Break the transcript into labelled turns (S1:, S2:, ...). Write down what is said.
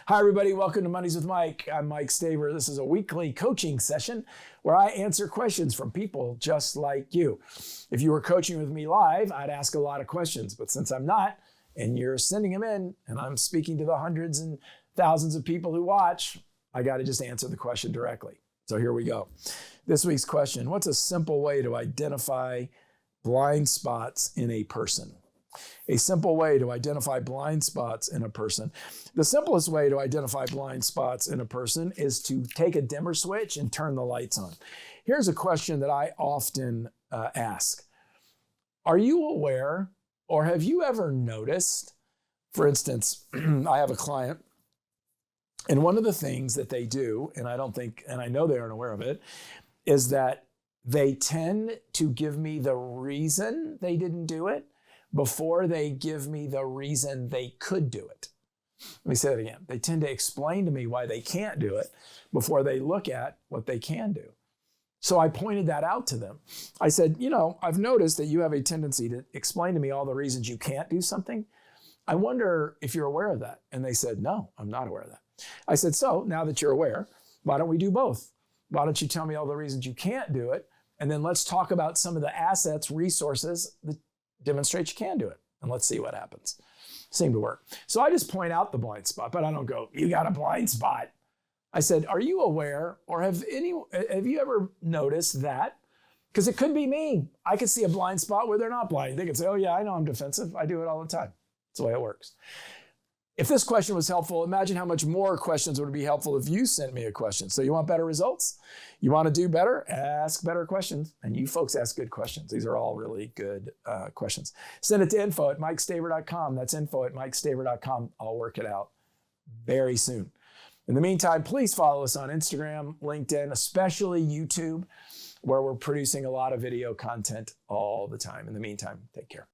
S1: Hi, everybody. Welcome to Mondays with Mike. I'm Mike Staver. This is a weekly coaching session where I answer questions from people just like you. If you were coaching with me live, I'd ask a lot of questions. But since I'm not, and you're sending them in, and I'm speaking to the hundreds and thousands of people who watch, I got to just answer the question directly. So here we go. This week's question: what's a simple way to identify blind spots in a person? A simple way to identify blind spots in a person. The simplest way to identify blind spots in a person is to take a dimmer switch and turn the lights on. Here's a question that I often ask. Are you aware, or have you ever noticed, for instance, I have a client, and one of the things that they do, and I know they aren't aware of it, is that they tend to give me the reason they didn't do it before they give me the reason they could do it. Let me say that again. They tend to explain to me why they can't do it before they look at what they can do. So I pointed that out to them. I said, I've noticed that you have a tendency to explain to me all the reasons you can't do something. I wonder if you're aware of that. And they said, no, I'm not aware of that. I said, so now that you're aware, why don't we do both? Why don't you tell me all the reasons you can't do it? And then let's talk about some of the assets, resources that demonstrate you can do it, and let's see what happens. Seemed to work. So I just point out the blind spot, but I don't go, you got a blind spot. I said, are you aware, or have you ever noticed that? Because it could be me. I could see a blind spot where they're not blind. They could say, oh yeah, I know I'm defensive. I do it all the time. That's the way it works. If this question was helpful, imagine how much more questions would be helpful if you sent me a question. So you want better results? You want to do better? Ask better questions. And you folks ask good questions. These are all really good questions. Send it to info@mikestaver.com. That's info@mikestaver.com. I'll work it out very soon. In the meantime, please follow us on Instagram, LinkedIn, especially YouTube, where we're producing a lot of video content all the time. In the meantime, take care.